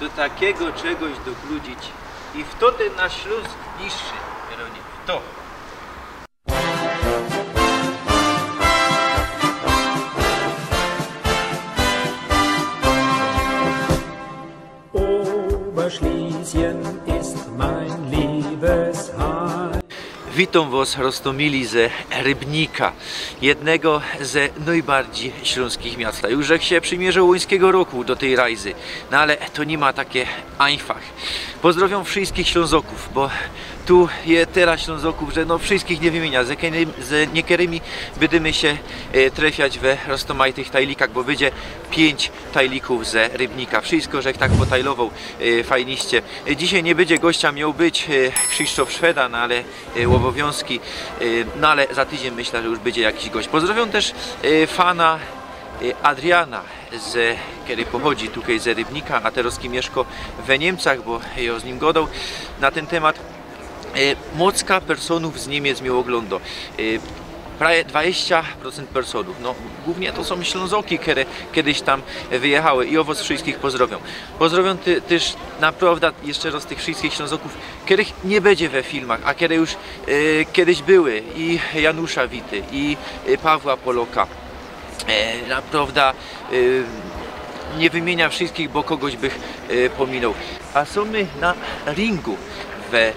do takiego czegoś dokludzić i w to ten nasz Śląsk niższy, Weronik, w to. Oberschlesien ist mein Liebesheim. Witam Was, Rostomili, ze Rybnika, jednego ze najbardziej śląskich miast. Już jak się przymierzył łońskiego roku do tej rajzy, no ale to nie ma takie einfach. Pozdrawiam wszystkich Ślązoków, bo tu jest tyle Ślązoków, że no wszystkich nie wymienia. Z niektórymi będziemy się trafiać we roztomajtych tajlikach, bo będzie 5 tajlików ze Rybnika. Wszystko, że tak potajlował fajniście. Dzisiaj nie będzie gościa, miał być Krzysztof Szweda, no ale obowiązki, no ale za tydzień myślę, że już będzie jakiś gość. Pozdrawiam też fana Adriana, który pochodzi tutaj ze Rybnika, a teraz mieszka w Niemcach, bo ja z nim gadał na ten temat. Mocka personów z Niemiec mnie ogląda. Prawie 20% personów. No, głównie to są Ślązoki, które kiedyś tam wyjechały i o was wszystkich pozdrawiam. Pozdrawiam też naprawdę jeszcze raz tych wszystkich Ślązoków, których nie będzie we filmach, a które już kiedyś były. I Janusza Wity, i Pawła Poloka. Naprawdę nie wymienia wszystkich, bo kogoś bych pominął. A są my na ringu w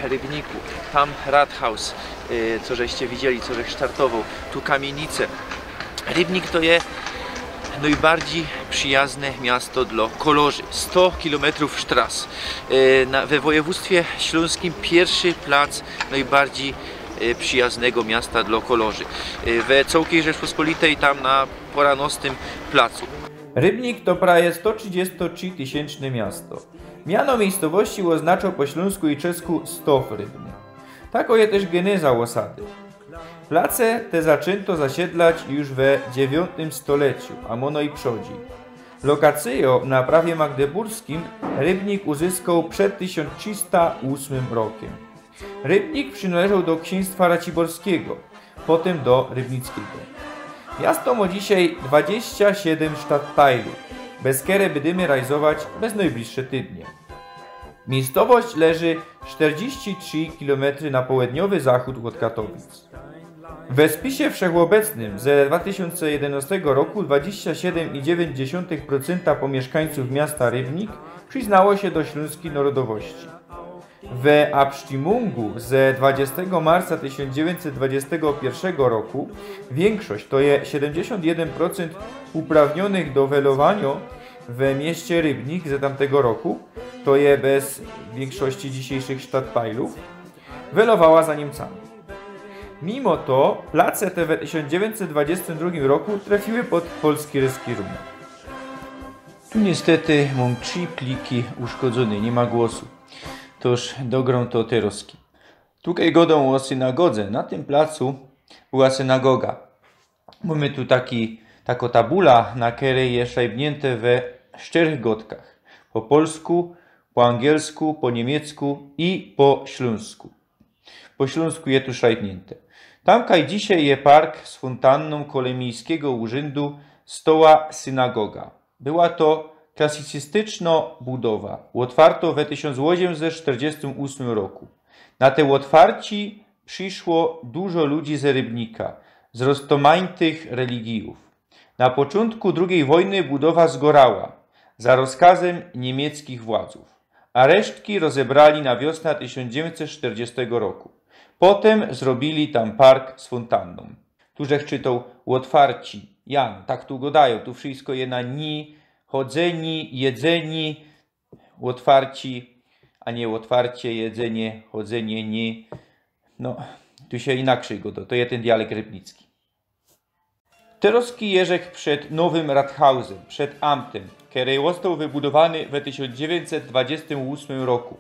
Rybniku. Tam Rathaus, co żeście widzieli, co żeś startował. Tu kamienice. Rybnik to jest najbardziej przyjazne miasto dla kolorzy. 100 km sztras. We województwie śląskim pierwszy plac najbardziej przyjaznego miasta dla kolorzy. We całej Rzeczpospolitej tam na poranostym placu. Rybnik to prawie 133-tysięczne miasto. Miano miejscowości oznacza po śląsku i czesku Stow Rybny. Tako je też geneza osady. Place te zaczęto zasiedlać już we IX stuleciu, a mono i przodzi. Lokację na prawie magdeburskim Rybnik uzyskał przed 1308 rokiem. Rybnik przynależał do księstwa raciborskiego, potem do rybnickiego. Miasto ma dzisiaj 27 stadtteilów, bez które będziemy realizować bez najbliższe tydnie. Miejscowość leży 43 km na południowy zachód od Katowic. We spisie wszechobecnym ze 2011 roku 27,9% po mieszkańców miasta Rybnik przyznało się do śląskiej narodowości. W Abstimmung ze 20 marca 1921 roku większość, to jest 71% uprawnionych do welowania w mieście Rybnik z tamtego roku, to jest bez większości dzisiejszych stadtteilów, welowała za Niemcami. Mimo to place te w 1922 roku trafiły pod polski reskirum. Tu niestety mam 3 pliki uszkodzone, nie ma głosu. Toż dogrą to teroski. Tutaj godą o synagodze. Na tym placu była synagoga. Mamy tu taką tabula, na której jest szajbnięte we 4 gotkach. Po polsku, po angielsku, po niemiecku i po śląsku. Po śląsku jest tu szajbnięte. Tamkaj dzisiaj jest park z fontanną koło miejskiego urzędu stoła synagoga. Była to klasycystyczna budowa. Otwarto w 1848 roku. Na te otwarci przyszło dużo ludzi z Rybnika, z roztomajnych religijów. Na początku II wojny budowa zgorała, za rozkazem niemieckich władzów, a resztki rozebrali na wiosnę 1940 roku. Potem zrobili tam park z fontanną. Tużech czytał otwarci. Jan, tak tu godają, tu wszystko je na ni, chodzeni, jedzeni, otwarci, a nie otwarcie, jedzenie, chodzenie, nie. No, tu się inaczej goda, to jest ten dialekt rybnicki. Teroski jeżek przed nowym Rathausem, przed Amtem, który został wybudowany w 1928 roku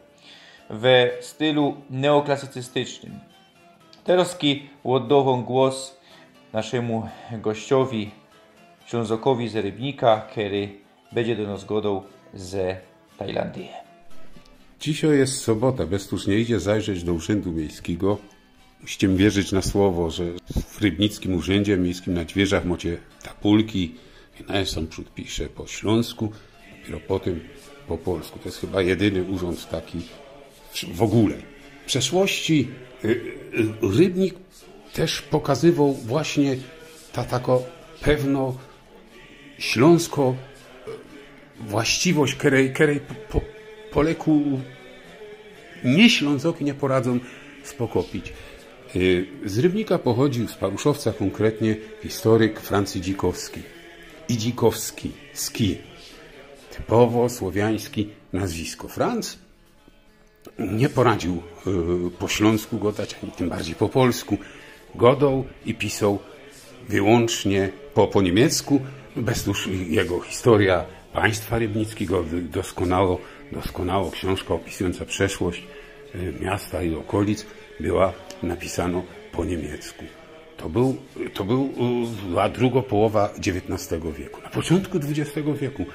w stylu neoklasycystycznym. Teroski oddawą głos naszemu gościowi, Ślązokowi z Rybnika, który będzie do nas godał z Tajlandii. Dzisiaj jest sobota, bez tuż nie idzie zajrzeć do Urzędu Miejskiego. Musicie mi wierzyć na słowo, że w Rybnickim Urzędzie Miejskim na drzwiach macie tapulki, na sam przód pisze po śląsku, dopiero potem po polsku. To jest chyba jedyny urząd taki w ogóle. W przeszłości Rybnik też pokazywał właśnie taką pewną śląską właściwość, której Poleku nie Ślązoki nie poradzą spokopić. Z Rybnika pochodził, z Paruszowca konkretnie, historyk Francy Dzikowski. I Dzikowski, ski. Typowo słowiański nazwisko. Franc nie poradził po śląsku godać, ani tym bardziej po polsku. Godał i pisał wyłącznie po niemiecku. Beztuż jego historia państwa rybnickiego, doskonało książka opisująca przeszłość miasta i okolic była napisana po niemiecku. To była druga połowa XIX wieku. Na początku XX wieku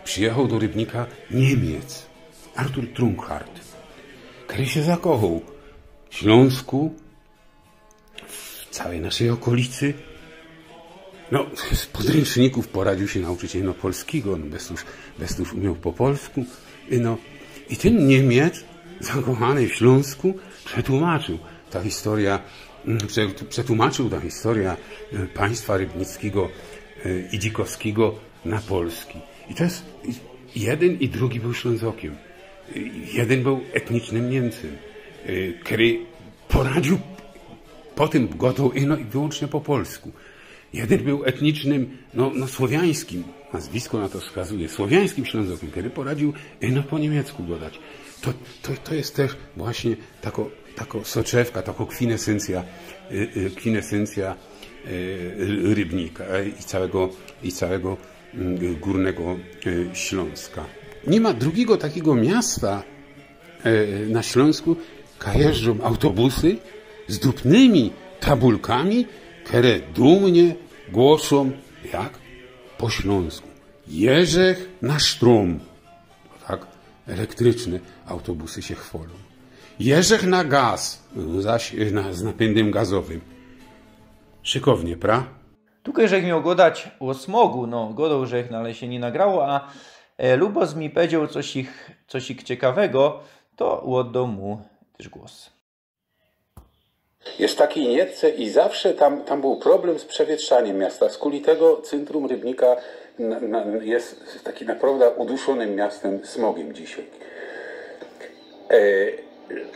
przyjechał do Rybnika Niemiec, Artur Trunkhard, który się zakochał w Śląsku, w całej naszej okolicy. No, z podręczników poradził się nauczyć polskiego, Beztuż umiał po polsku. I ten Niemiec, zakochany w Śląsku, przetłumaczył ta historia państwa rybnickiego i dzikowskiego na polski. I to jest, jeden i drugi był Ślązokiem. Jeden był etnicznym Niemcem, który poradził, potem godał i wyłącznie po polsku. Jeden był etnicznym, słowiańskim, nazwisko na to wskazuje, słowiańskim Ślązokiem, który poradził po niemiecku godać. To jest też właśnie taka soczewka, taka kwintesencja Rybnika i całego Górnego Śląska. Nie ma drugiego takiego miasta na Śląsku, gdzie jeżdżą autobusy z dupnymi tabulkami, które dumnie głoszą, jak po śląsku, Jerzech na Sztrum. Tak, elektryczne autobusy się chwalą. Jerzech na gaz, zaś z napędem gazowym. Szykownie, pra? Tutaj żech miał godać o smogu, godał żech, ale się nie nagrało, a Lubos mi powiedział coś ciekawego, to oddał mu też głos. Jest taki Nietce i zawsze tam był problem z przewietrzaniem miasta. Z kuli tego centrum Rybnika jest taki naprawdę uduszonym miastem smogiem dzisiaj.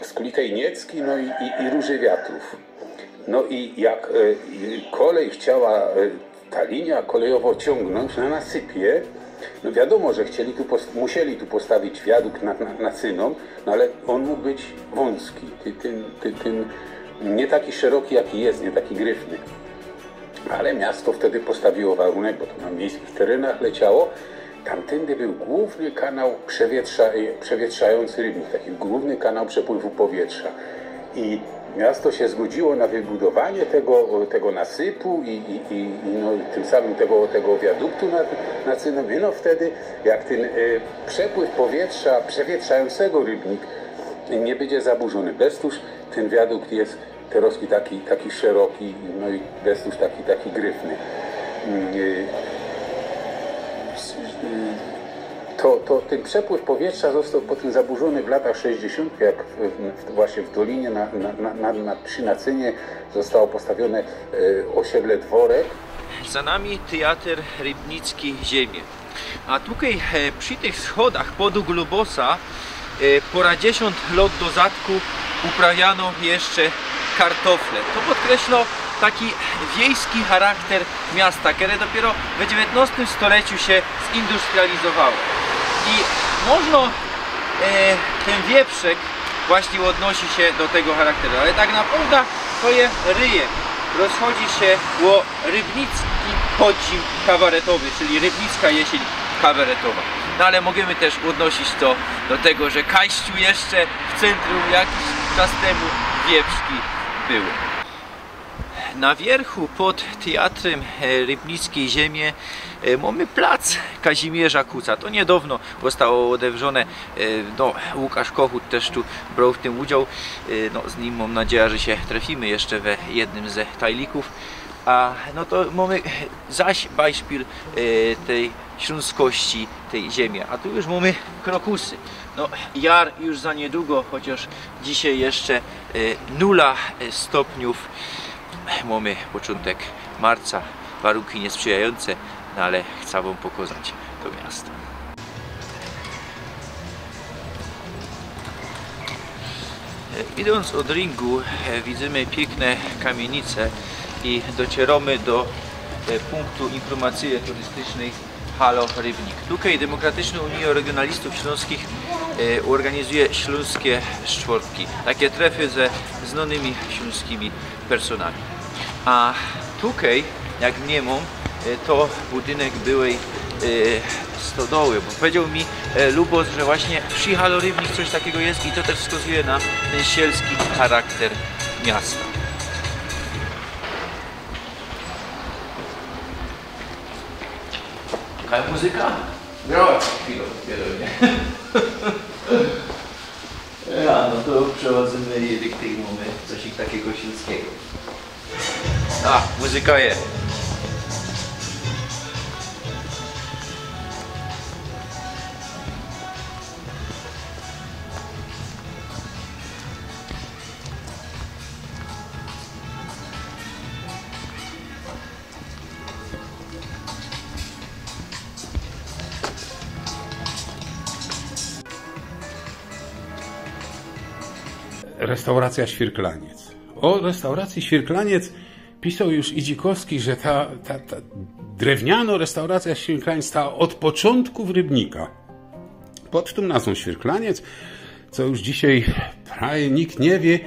Z kuli tej Niecki, i róży wiatrów. No i jak kolej chciała, ta linia kolejowo ciągnąć na nasypie, wiadomo, że musieli tu postawić wiadukt na Cyną, ale on mógł być wąski, nie taki szeroki, jaki jest, nie taki gryfny. Ale miasto wtedy postawiło warunek, bo to na miejskich terenach leciało. Tamtędy był główny kanał przewietrzający Rybnik, taki główny kanał przepływu powietrza. I miasto się zgodziło na wybudowanie tego nasypu i tym samym tego wiaduktu na Cynowie. Wtedy, jak ten przepływ powietrza przewietrzającego Rybnik nie będzie zaburzony. Beztuż ten wiadukt jest teraz taki szeroki, i beztuż taki gryfny. Ten przepływ powietrza został potem zaburzony w latach 60., jak właśnie w Dolinie przy Nacynie zostało postawione osiedle Dworek. Za nami teatr rybnicki Ziemie. A tutaj przy tych schodach pod Glubosa po 10 lat do zadku uprawiano jeszcze kartofle. To podkreśla taki wiejski charakter miasta, które dopiero w XIX stuleciu się zindustrializowało. I można ten wieprzek właśnie odnosi się do tego charakteru, ale tak naprawdę to jest ryje. Rozchodzi się o rybnicki podzim kabaretowy, czyli rybnicka jesień kabaretowa. No ale możemy też odnosić to do tego, że Kaściu jeszcze w centrum jakiś czas temu wieprzki były. Na wierchu pod teatrem Rybnickiej Ziemie mamy plac Kazimierza Kuca. To niedawno zostało odewrzone. Łukasz Kochut też tu brał w tym udział. Z nim mam nadzieję, że się trafimy jeszcze we jednym ze tajlików. A no to mamy zaś Beispiel tej śląskości tej ziemi. A tu już mamy krokusy. No, jar już za niedługo, chociaż dzisiaj jeszcze 0 stopniów. Mamy początek marca, warunki niesprzyjające, no ale chcę wam pokazać to miasto. Idąc od ringu widzimy piękne kamienice i docieramy do punktu informacji turystycznej Halo Rybnik. Tutaj Demokratyczna Unia Regionalistów Śląskich organizuje śląskie szczwórki, takie trefy ze znanymi śląskimi personami. A tutaj, jak mniemam, to budynek byłej stodoły, bo powiedział mi Lubos, że właśnie przy Halo Rybnik coś takiego jest i to też wskazuje na ten sielski charakter miasta. Jaka muzyka? Grała chwilą, wiadomo. Ja, no to przechodzimy i tutaj mamy coś takiego śląskiego. A, muzyka jest. Restauracja Świerklaniec. O restauracji Świerklaniec pisał już Idzikowski, że ta drewniana restauracja Świerklaniec stała od początku w Rybnika. Pod tą nazwą Świerklaniec, co już dzisiaj prawie nikt nie wie,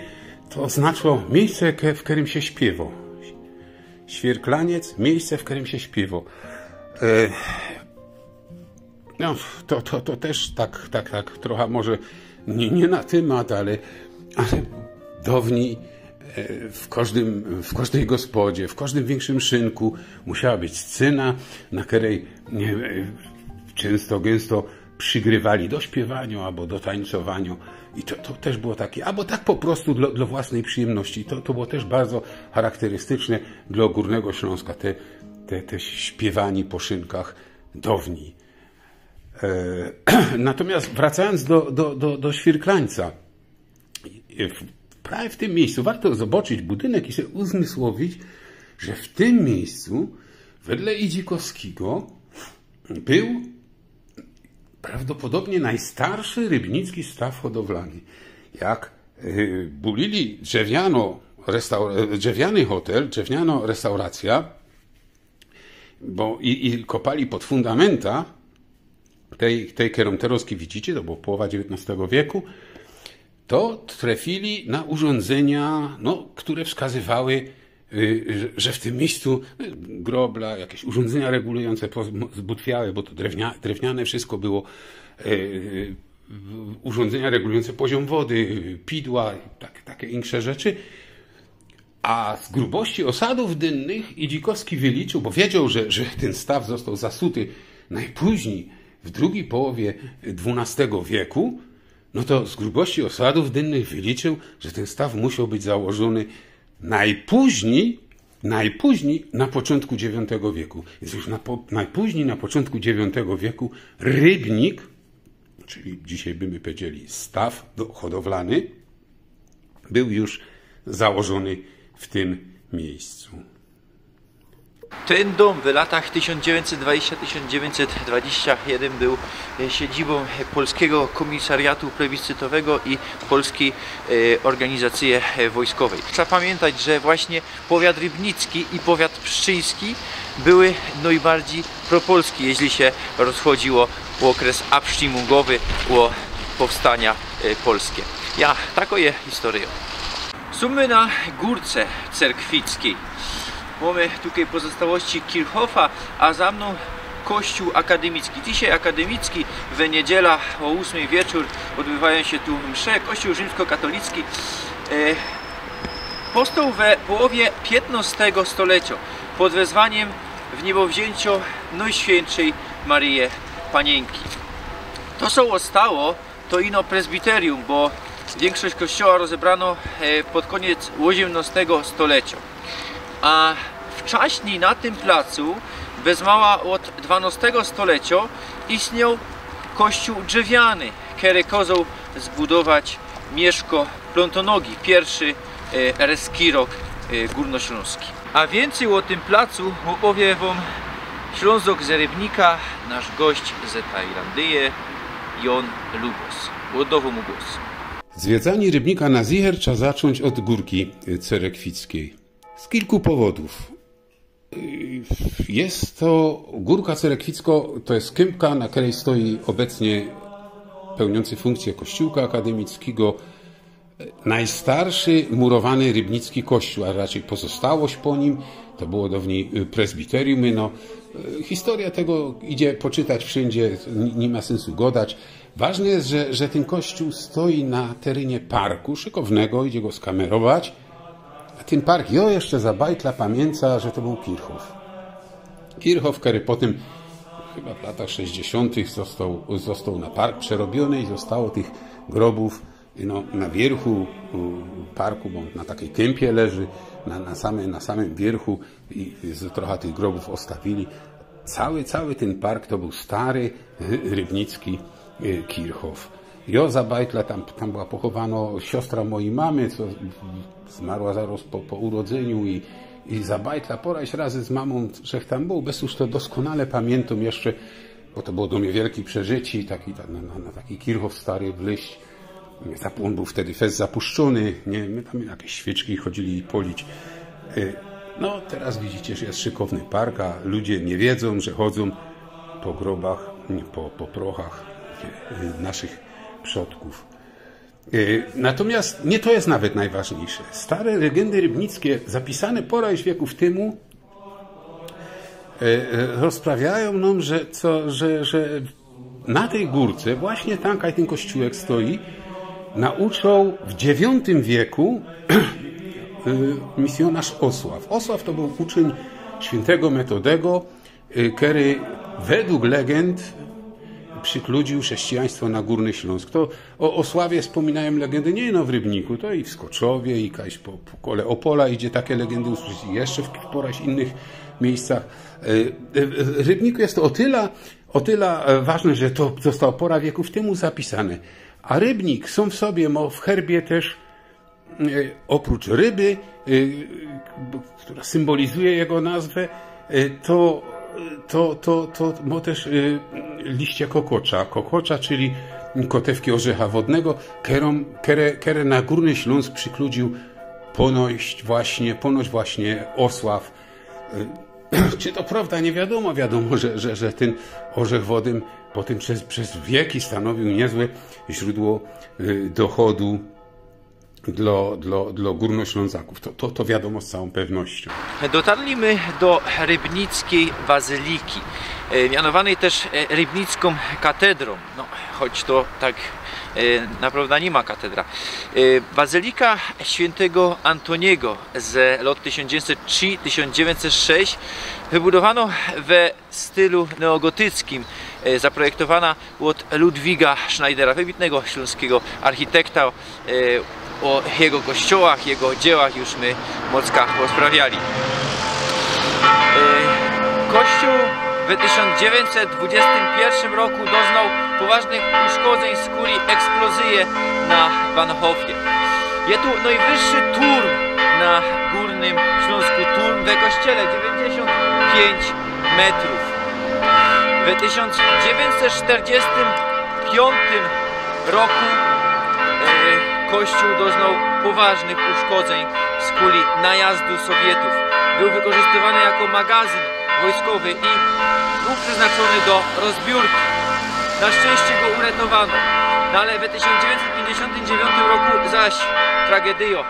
to oznaczało miejsce, w którym się śpiewa. Świerklaniec, miejsce, w którym się śpiewa. No, to też tak trochę może nie na temat, ale dawniej w każdej gospodzie, w każdym większym szynku musiała być scena, na której gęsto przygrywali do śpiewania albo do tańcowania. I to też było takie, albo tak po prostu dla własnej przyjemności. To było też bardzo charakterystyczne dla Górnego Śląska, te śpiewanie po szynkach dawniej. Natomiast wracając do Świerklańca, prawie w tym miejscu warto zobaczyć budynek i sobie uzmysłowić, że w tym miejscu, wedle Idzikowskiego, był prawdopodobnie najstarszy rybnicki staw hodowlany. Jak bulili drewniany hotel, drewniana restauracja, bo i kopali pod fundamenta tej którą teraz widzicie, to było połowa XIX wieku, to trafili na urządzenia, które wskazywały, że w tym miejscu grobla, jakieś urządzenia regulujące zbutwiałe, bo to drewniane wszystko było, urządzenia regulujące poziom wody, pidła, takie inne rzeczy. A z grubości osadów dynnych Idzikowski wyliczył, bo wiedział, że ten staw został zasuty najpóźniej w drugiej połowie XII wieku, no to z grubości osadów dynnych wyliczył, że ten staw musiał być założony najpóźniej na początku IX wieku. Więc już najpóźniej na początku IX wieku Rybnik, czyli dzisiaj byśmy powiedzieli staw hodowlany, był już założony w tym miejscu. Ten dom w latach 1920-1921 był siedzibą Polskiego Komisariatu Plebiscytowego i Polskiej Organizacji Wojskowej. Trzeba pamiętać, że właśnie powiat rybnicki i powiat pszczyński były najbardziej propolskie, jeśli się rozchodziło o okres absztymungowy, o powstania polskie. Ja, taką jest historię. Sumy na górce cerkwickiej. Mamy tutaj pozostałości Kirchhoffa, a za mną kościół akademicki. Dzisiaj akademicki, w niedziela o 8 wieczór odbywają się tu msze. Kościół rzymskokatolicki powstał we połowie XV stulecia pod wezwaniem w niebowzięcio Najświętszej Maryi Panienki. To co zostało, to ino prezbiterium, bo większość kościoła rozebrano pod koniec XVIII stulecia. A w wcześniej na tym placu, bez mała od XII stulecia, istniał kościół drzewiany, który kazał zbudować Mieszko Plontonogi, pierwszy reskirok górnośląski. A więcej o tym placu opowie wam Ślązok z Rybnika, nasz gość z Tajlandii, Jon Lubos. Oddaję mu głos. Zwiedzanie Rybnika na zicher trzeba zacząć od Górki Cerekwickiej. Z kilku powodów. Jest to Górka Cerekwicka, to jest kępka, na której stoi obecnie pełniący funkcję kościółka akademickiego najstarszy murowany rybnicki kościół, a raczej pozostałość po nim. To było dawniej prezbiterium. No, historia tego idzie poczytać wszędzie, nie ma sensu gadać. Ważne jest, że ten kościół stoi na terenie parku szykownego, idzie go skamerować. A ten park, jeszcze za bajtla pamięta, że to był Kirchhof. Kirchhof, który potem chyba w latach 60. został na park przerobiony i zostało tych grobów na wierzchu parku, bo na takiej kępie leży, na samym wierzchu i trochę tych grobów ostawili. Cały ten park to był stary rybnicki Kirchhof. Za bajtla tam była pochowana siostra mojej mamy, co zmarła zaraz po urodzeniu i za bajtla poraź razy z mamą, że tam był, bez już to doskonale pamiętam jeszcze, bo to było do mnie wielkie przeżycie, na taki Kirchhof stary wleść. On był wtedy fest zapuszczony, nie? My tam jakieś świeczki chodzili polić. No teraz widzicie, że jest szykowny park, a ludzie nie wiedzą, że chodzą po grobach, po prochach naszych przodków. Natomiast nie to jest nawet najważniejsze. Stare legendy rybnickie, zapisane poraź wieków temu, rozprawiają nam, że na tej górce, właśnie tam, jak ten kościółek stoi, nauczał w IX wieku misjonarz Osław. Osław to był uczeń świętego Metodego, który według legend przykludził chrześcijaństwo na Górny Śląsk. To o Osławie wspominają legendy nie w Rybniku, to i w Skoczowie, i kaś po kole Opola idzie takie legendy usłyszeć, jeszcze w poraź innych miejscach. W Rybniku jest to o tyle ważne, że to zostało pora wieków temu zapisane. A Rybnik są w sobie, w herbie też, oprócz ryby, która symbolizuje jego nazwę, to ma też liście kokocza, czyli kotewki orzecha wodnego, które na Górny Śląsk przykludził ponoć właśnie Osław. Czy to prawda? Nie wiadomo. Wiadomo, że ten orzech wody potem przez wieki stanowił niezłe źródło dochodu dla Górnoślązaków. To wiadomo z całą pewnością. Dotarliśmy do rybnickiej bazyliki, mianowanej też rybnicką katedrą, choć to tak naprawdę nie ma katedra. Bazylika świętego Antoniego z lat 1903-1906 wybudowano we stylu neogotyckim, zaprojektowana od Ludwiga Schneidera, wybitnego śląskiego architekta. O jego kościołach, jego dziełach już my mocno rozprawiali. Kościół w 1921 roku doznał poważnych uszkodzeń z kuli eksplozji na Bahnhofie. Jest tu najwyższy turm na Górnym Śląsku, turm we kościele 95 metrów. W 1945 roku Kościół doznał poważnych uszkodzeń z kuli najazdu Sowietów. Był wykorzystywany jako magazyn wojskowy i był przeznaczony do rozbiórki. Na szczęście go uratowano. Ale w 1959 roku zaś tragedia.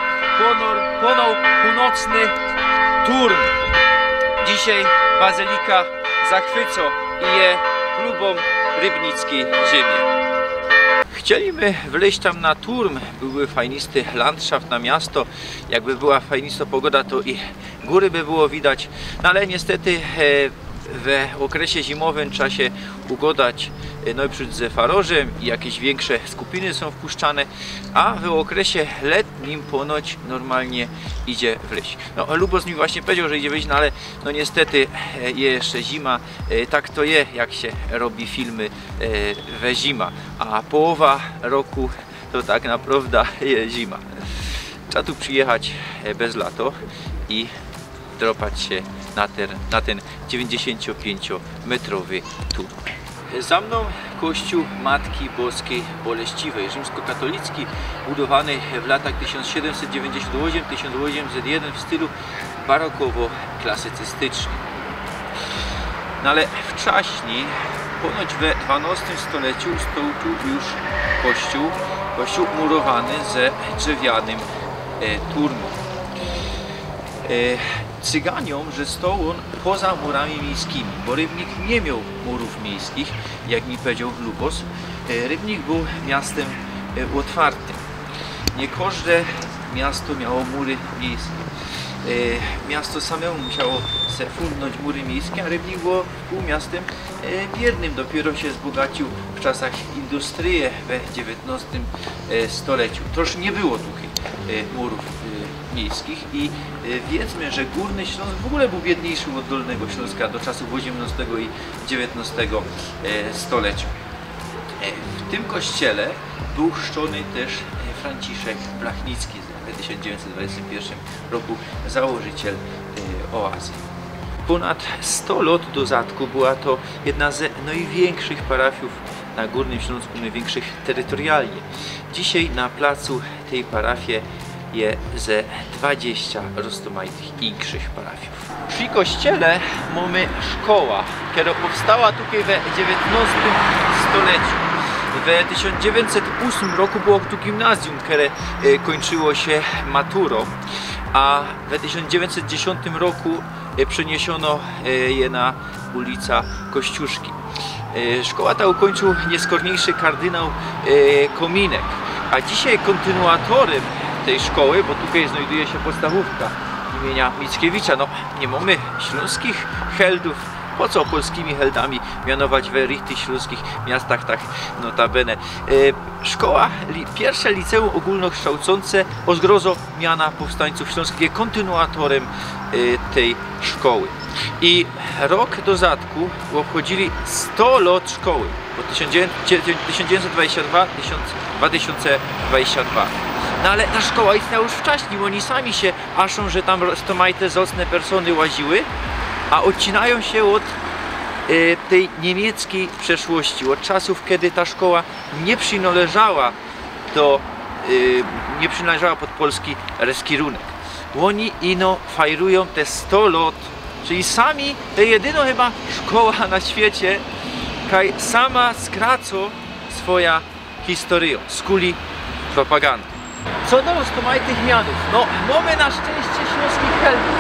Płonął północny turm. Dzisiaj bazylika zachwyca i je klubom rybnickiej ziemi. Chcieliśmy wleźć tam na turm, byłby fajnisty landschaft na miasto, jakby była fajnista pogoda, to i góry by było widać, ale niestety w okresie zimowym trzeba się ugodać najpierw ze farożem i jakieś większe skupiny są wpuszczane, a w okresie letnim ponoć normalnie idzie wleść. No, Lubos mi właśnie powiedział, że idzie wleść, no ale no niestety jeszcze zima, tak to jest, jak się robi filmy we zima, a połowa roku to tak naprawdę jest zima. Trzeba tu przyjechać bez lato i dropać się na ten 95-metrowy tur. Za mną kościół Matki Boskiej Boleściwej, rzymskokatolicki, budowany w latach 1798-1801 w stylu barokowo-klasycystycznym. No ale wcześniej, ponoć we XII stuleciu, stał tu już kościół murowany ze drewnianym turmą. Cyganiom, że stał on poza murami miejskimi, bo Rybnik nie miał murów miejskich, jak mi powiedział Lubos. Rybnik był miastem otwartym. Nie każde miasto miało mury miejskie. Miasto samemu musiało se fundnąć mury miejskie, a Rybnik był miastem biernym. Dopiero się wzbogacił w czasach industrii we XIX stuleciu. Toż nie było tutaj murów miejskich i wiedzmy, że Górny Śląsk w ogóle był biedniejszy od Dolnego Śląska do czasów XVIII i XIX stulecia. W tym kościele był chrzczony też Franciszek Blachnicki w 1921 roku, założyciel oazy. Ponad 100 lat do zadku była to jedna z największych parafiów na Górnym Śląsku, największych terytorialnie. Dzisiaj na placu tej parafii jest ze 20 rozmaitych większych parafiów. Przy kościele mamy szkoła, która powstała tutaj w XIX stuleciu. W 1908 roku było tu gimnazjum, które kończyło się maturą, a w 1910 roku przeniesiono je na ulicę Kościuszki. Szkoła ta ukończył nieskorniejszy kardynał Kominek, a dzisiaj kontynuatorem tej szkoły, bo tutaj znajduje się podstawówka imienia Mickiewicza. No, nie mamy śląskich heldów, po co polskimi heldami mianować w tych śląskich miastach, tak notabene. Szkoła, pierwsze liceum ogólnokształcące o zgrozo miana powstańców śląskich, kontynuatorem tej szkoły. I rok do zadku obchodzili 100 lat szkoły, bo 1922-2022. No ale ta szkoła istniała już wcześniej, bo oni sami się aszą, że tam stomajte zacne persony łaziły, a odcinają się od tej niemieckiej przeszłości, od czasów, kiedy ta szkoła nie przynależała pod polski reskirunek. Oni ino fajrują te 100 lat, czyli sami, to jedyna chyba szkoła na świecie, kaj sama skraco swoja historię, skuli propagandy. Co do tych mianów, no mamy na szczęście śląskich heldów.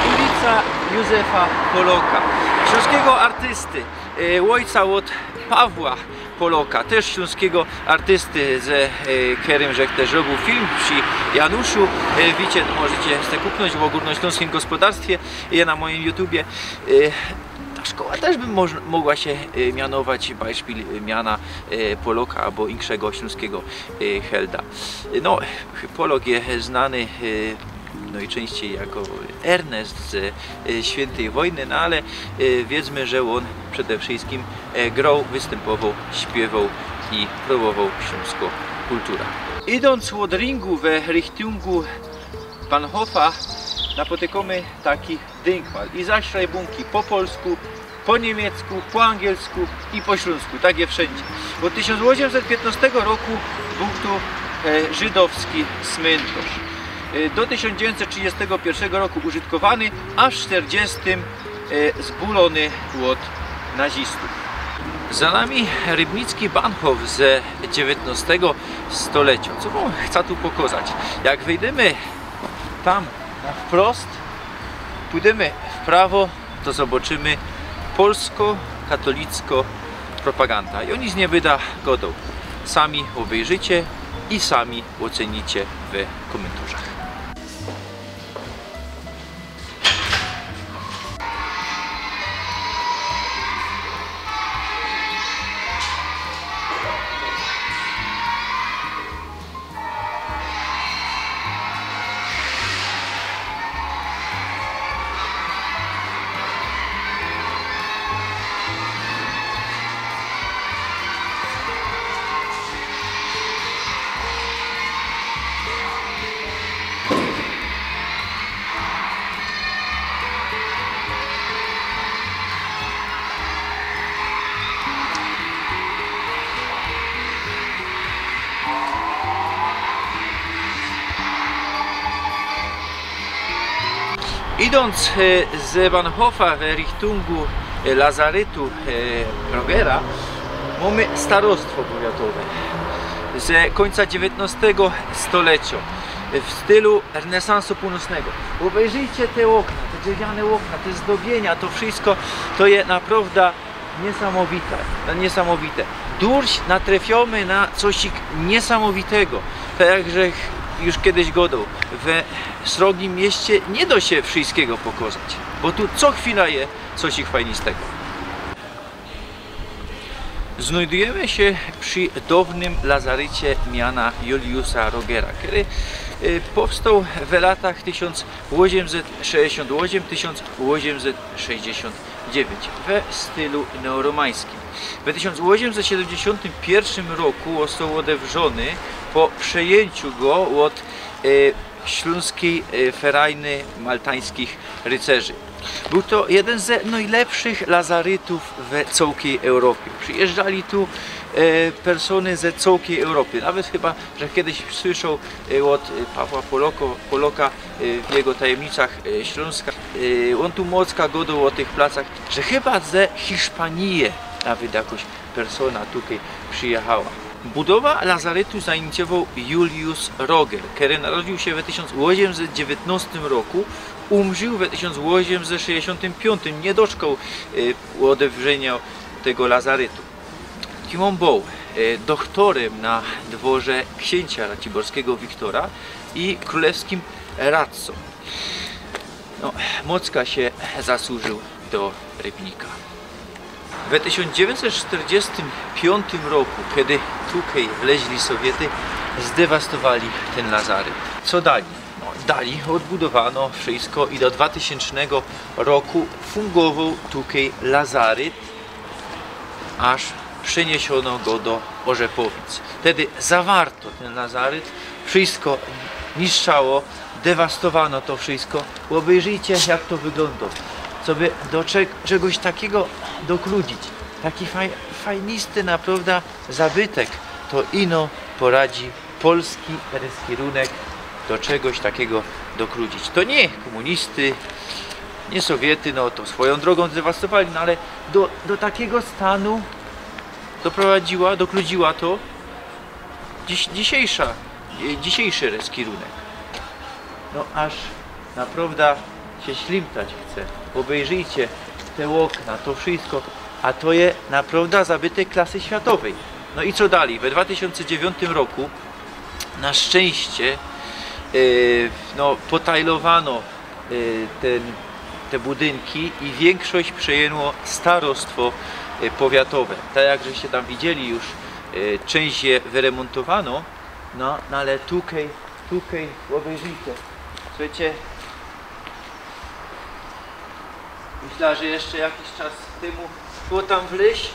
Ulica Józefa Poloka, śląskiego artysty, ojca od Pawła Poloka, też śląskiego artysty, z którym że też robił film przy Januszu. Wiecie, możecie sobie kupnąć w Górnośląskim Gospodarstwie, je na moim YouTubie. Ta szkoła też by mogła się mianować Beispiel miana Poloka albo innego śląskiego helda. No, Polok jest znany najczęściej jako Ernest z Świętej Wojny, no ale wiedzmy, że on przede wszystkim grał, występował, śpiewał i promował śląską kulturę. Idąc od ringu w Richtungu Bahnhofa napotykamy taki dynkmal i zaśrajbunki po polsku, po niemiecku, po angielsku i po śląsku, tak je wszędzie. Od 1815 roku był tu żydowski cmentarz. Do 1931 roku użytkowany, a w 1940 zbulony od nazistów. Za nami Rybnicki Bahnhof z XIX stulecia. Co wam chcę tu pokazać? Jak wejdziemy tam na wprost, pójdziemy w prawo, to zobaczymy polsko-katolicko propaganda. I oni z nie wyda godą. Sami obejrzycie i sami ocenicie w komentarzach. Idąc z Bahnhofa w Richtungu lazaretu Rogera mamy starostwo powiatowe z końca XIX stulecia w stylu renesansu północnego. Obejrzyjcie te okna, te drewniane okna, te zdobienia, to wszystko to jest naprawdę niesamowite. Durś natrafiamy na coś niesamowitego. Tak jak już kiedyś gadał, w srogim mieście nie da się wszystkiego pokazać, bo tu co chwila jest coś fajnego. Znajdujemy się przy dawnym lazarecie miana Juliusa Rogera, który powstał w latach 1868-1869 w stylu neoromańskim. W 1871 roku został odewrzony po przejęciu go od śląskiej ferajny maltańskich rycerzy. Był to jeden z najlepszych lazaretów w całej Europie. Przyjeżdżali tu persony ze całej Europy. Nawet chyba, że kiedyś słyszał od Pawła Poloka w jego tajemnicach Śląska. On tu mocno gadał o tych placach, że chyba ze Hiszpanii nawet jakoś persona tutaj przyjechała. Budowa lazaretu zainicjował Julius Roger, który narodził się w 1819 roku, umrzył w 1865, nie doczkał odewrzenia tego lazaretu. Kim był doktorem na dworze księcia raciborskiego Wiktora i królewskim radcą. Mocno się zasłużył do Rybnika. W 1945 roku, kiedy tutaj wleźli Sowiety, zdewastowali ten lazaret. Co dali? Odbudowano wszystko i do 2000 roku fungował tutaj lazaret, aż przeniesiono go do Orzepowic. Wtedy zawarto ten lazaret, wszystko niszczało, dewastowano to wszystko. Obejrzyjcie, jak to wygląda. Sobie do czegoś takiego dokludzić. Taki fajnisty naprawdę zabytek, to ino poradzi polski kierunek do czegoś takiego dokludzić. To nie komunisty, nie Sowiety, to swoją drogą zdewastowali, ale do takiego stanu dokludziła to dzisiejszy kierunek. Aż naprawdę się ślimtać chce. Obejrzyjcie te okna, to wszystko, a to jest naprawdę zabytek klasy światowej. I co dalej? W 2009 roku na szczęście potajlowano te budynki i większość przejęło starostwo powiatowe. Tak jak żeście tam widzieli, już część je wyremontowano, ale tutaj obejrzyjcie. Słuchajcie, myślę, że jeszcze jakiś czas temu było tam wleźć.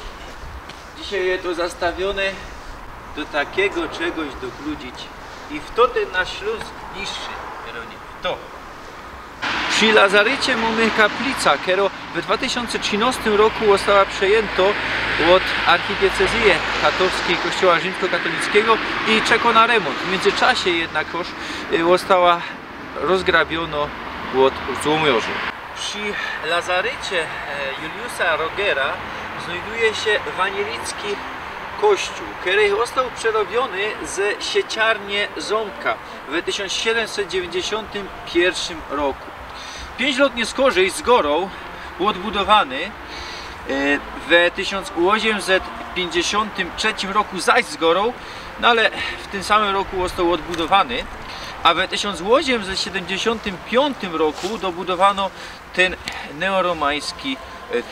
Dzisiaj jest to zastawione do takiego czegoś dokludzić. I w to ten nasz Śląsk niższy, w to. Przy lazarecie mamy kaplica, która w 2013 roku została przejęta od archidiecezji katowskiej Kościoła Rzymskokatolickiego i czeka na remont. W międzyczasie jednakoż została rozgrabiona od złomiorzu. Przy lazarecie Juliusa Rogera znajduje się wanielicki kościół, który został przerobiony z sieciarni Ząbka w 1791 roku. 5 lat nieskorzej zgorał, odbudowany w 1853 roku zaś zgorał, ale w tym samym roku został odbudowany, a w 1875 roku dobudowano ten neoromański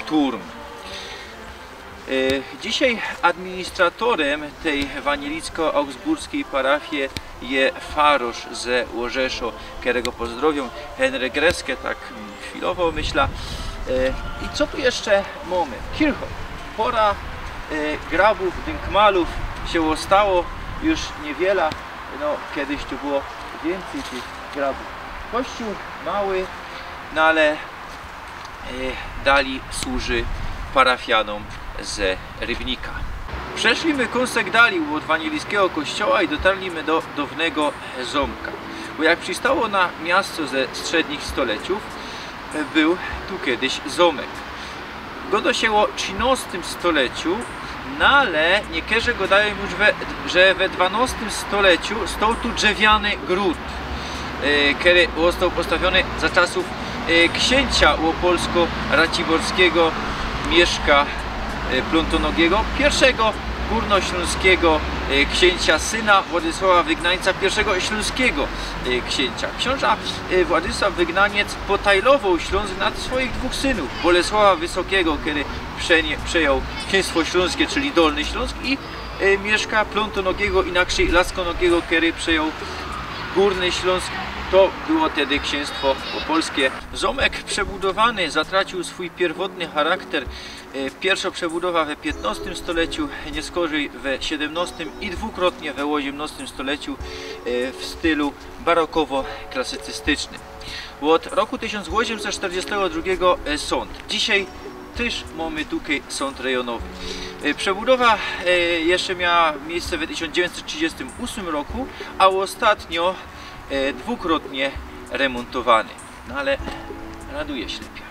turm. Dzisiaj administratorem tej wanielicko-augsburskiej parafii jest farosz ze Łożeszo, którego pozdrowią, Henryk Greskę, tak chwilowo myślę. I co tu jeszcze mamy? Kirchhof. Pora grabów, dynkmalów się ostało już niewiele, kiedyś tu było więcej tych grabów. Kościół mały, ale dalej służy parafianom z Rybnika. Przeszliśmy kąsek dalej od wanielickiego kościoła i dotarliśmy do dawnego Ząbka. Bo jak przystało na miasto ze średnich stoleciów, był tu kiedyś zamek. Go dosięło w XIII stuleciu, no ale niektórzy gadają już, że we XII stuleciu stał tu drzewiany gród, który został postawiony za czasów księcia łopolsko-raciborskiego Mieszka Plontonogiego, pierwszego górnośląskiego księcia, syna Władysława Wygnańca, pierwszego śląskiego księcia. Książę Władysław Wygnaniec potajlował Śląsk nad swoich dwóch synów, Bolesława Wysokiego, który przejął księstwo śląskie, czyli Dolny Śląsk, i Mieszka Plontonogiego, inaczej Laskonogiego, który przejął Górny Śląsk. To było wtedy księstwo opolskie. Zamek przebudowany zatracił swój pierwotny charakter. Pierwsza przebudowa we XV stuleciu, nieskorzej we XVII i dwukrotnie we XVIII stuleciu w stylu barokowo-klasycystycznym. Od roku 1842 sąd. Dzisiaj też mamy tutaj sąd rejonowy. Przebudowa jeszcze miała miejsce w 1938 roku, a ostatnio dwukrotnie remontowany. No ale raduje się lepiej.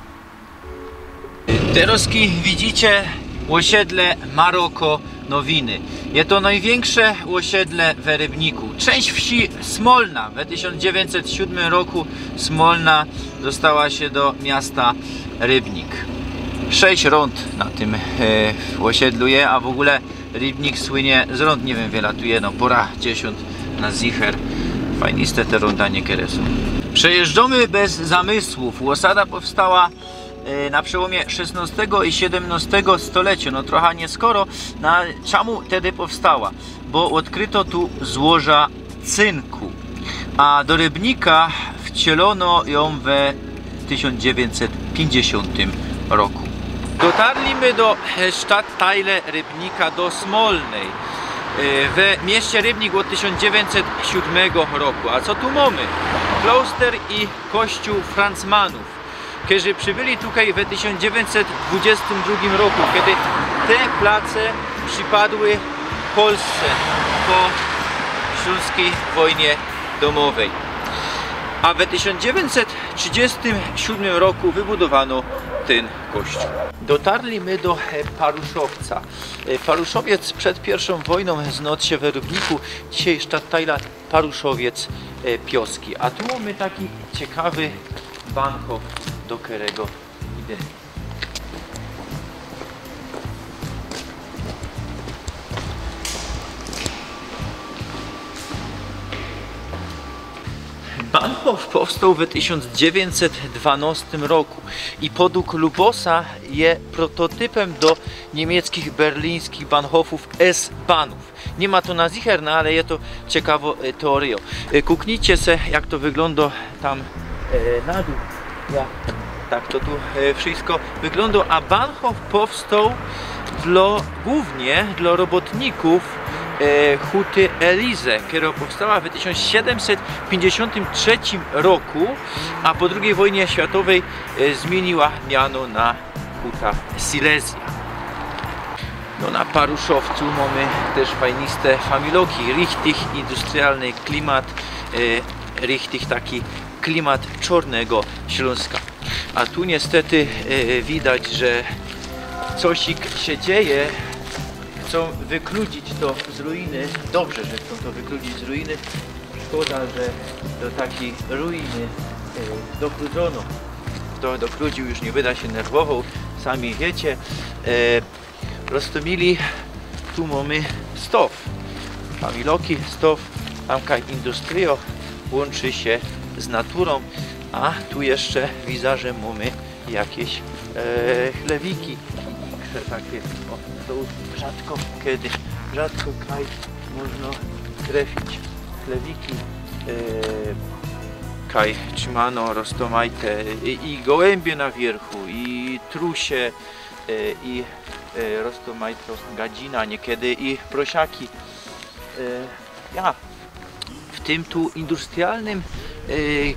Teraz widzicie osiedle Maroko Nowiny. Jest to największe osiedle w Rybniku. Część wsi Smolna. W 1907 roku Smolna dostała się do miasta Rybnik. 6 rond na tym osiedlu jest, a w ogóle Rybnik słynie z rond, nie wiem, wiele tu jedno, pora 10 na zicher. Fajniste te ronda niekiedy są. Przejeżdżamy bez zamysłów. Osada powstała na przełomie XVI i XVII stulecia. No trochę nie skoro. Na czemu wtedy powstała? Bo odkryto tu złoża cynku. A do Rybnika wcielono ją w 1950 roku. Dotarliśmy do Stadtteile Rybnika, do Smolnej. W mieście Rybnik od 1907 roku. A co tu mamy? Kloster i kościół Francmanów, którzy przybyli tutaj w 1922 roku, kiedy te place przypadły Polsce po śląskiej wojnie domowej. A w 1937 roku wybudowano ten kościół. Dotarliśmy do Paruszowca. Paruszowiec przed pierwszą wojną znalazł się w Rybniku, dzisiaj Stadtteil Paruszowiec Pioski. A tu mamy taki ciekawy bankow, do którego idę. Bahnhof powstał w 1912 roku i według Lubosa jest prototypem do niemieckich berlińskich Bahnhofów S-Bahnów. Nie ma to na zicher, no ale jest to ciekawą teorią. Kuknijcie se, jak to wygląda tam na dół. Tak to tu wszystko wygląda, a Bahnhof powstał głównie dla robotników huty Elize, która powstała w 1753 roku, a po II wojnie światowej zmieniła miano na huta Silesia. No, na Paruszowcu mamy też fajniste familoki, richtig industrialny klimat, richtig taki klimat czarnego Śląska. A tu niestety widać, że cosik się dzieje. Chcą wykludzić to z ruiny. Dobrze, że chcą to wykludzić z ruiny. Szkoda, że do takiej ruiny dokrudzono. Kto dokrudził, już nie wyda się nerwował. Sami wiecie. Roztomili. Tu mamy stow. Familoki, stow. Tamka industrio łączy się z naturą. A tu jeszcze widzę, że mamy jakieś chlewiki. Takie, o, to rzadko kiedy, kaj można trafić chlewiki, kaj trzymano roztomajte i gołębie na wierchu, i trusie, i roztomajto gadzina, niekiedy i prosiaki. Ja w tym tu industrialnym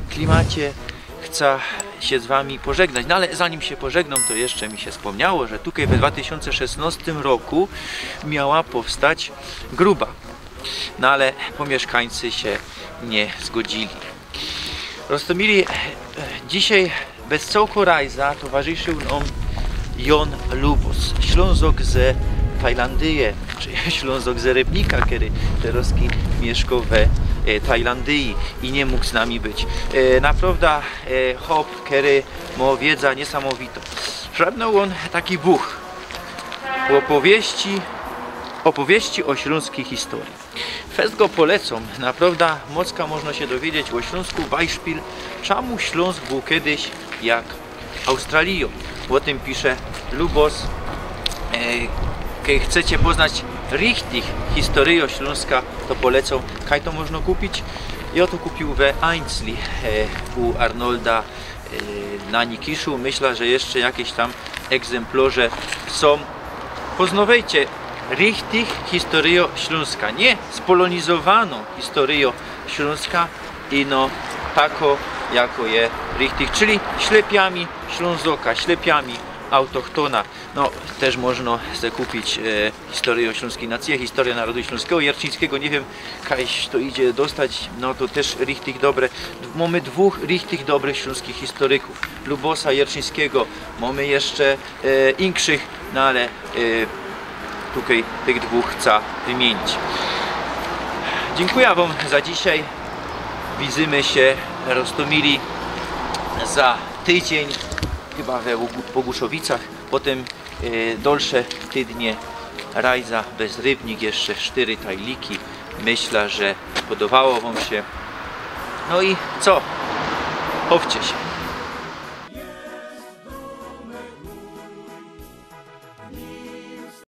klimacie chcę się z wami pożegnać, no ale zanim się pożegnam, to jeszcze mi się wspomniało, że tutaj w 2016 roku miała powstać gruba, no ale mieszkańcy się nie zgodzili. Roztomili, dzisiaj bez całego rajza towarzyszył nam Jon Lubos, Ślązok z Tajlandii, czy Ślązok z Rybnika, który teraz mieszkał w Tajlandii i nie mógł z nami być. Naprawdę hop, który ma wiedza niesamowitą. Szepnął on taki buch opowieści o śląskiej historii. Fest go polecam, naprawdę mocno można się dowiedzieć o Śląsku, Beispiel, czemu Śląsk był kiedyś jak Australią. O tym pisze Lubos. Kiedy chcecie poznać richtig historię Śląska, to polecam. Kaj to można kupić? Ja to kupił we Ainzli u Arnolda na Nikiszu. Myślę, że jeszcze jakieś tam egzemplarze są. Poznawajcie richtig historię Śląska, nie spolonizowaną historię Śląska, ino tako jako je richtig, czyli ślepiami Ślązoka, ślepiami autochtona. No, też można zakupić historię śląskiej nacji, historia narodu śląskiego, jarczyńskiego, nie wiem, kajś to idzie dostać, no to też richtig dobre. Mamy dwóch richtig dobrych śląskich historyków, Lubosa Jarczyńskiego, mamy jeszcze inkszych, no ale tutaj tych dwóch chcę wymienić. Dziękuję wam za dzisiaj. Widzimy się Roztomili za tydzień, chyba we Boguszowicach, potem dalsze tydnie rajza bez Rybnik, jeszcze 4 tajliki. Myślę, że podobało wam się. No i co? Chowcie się.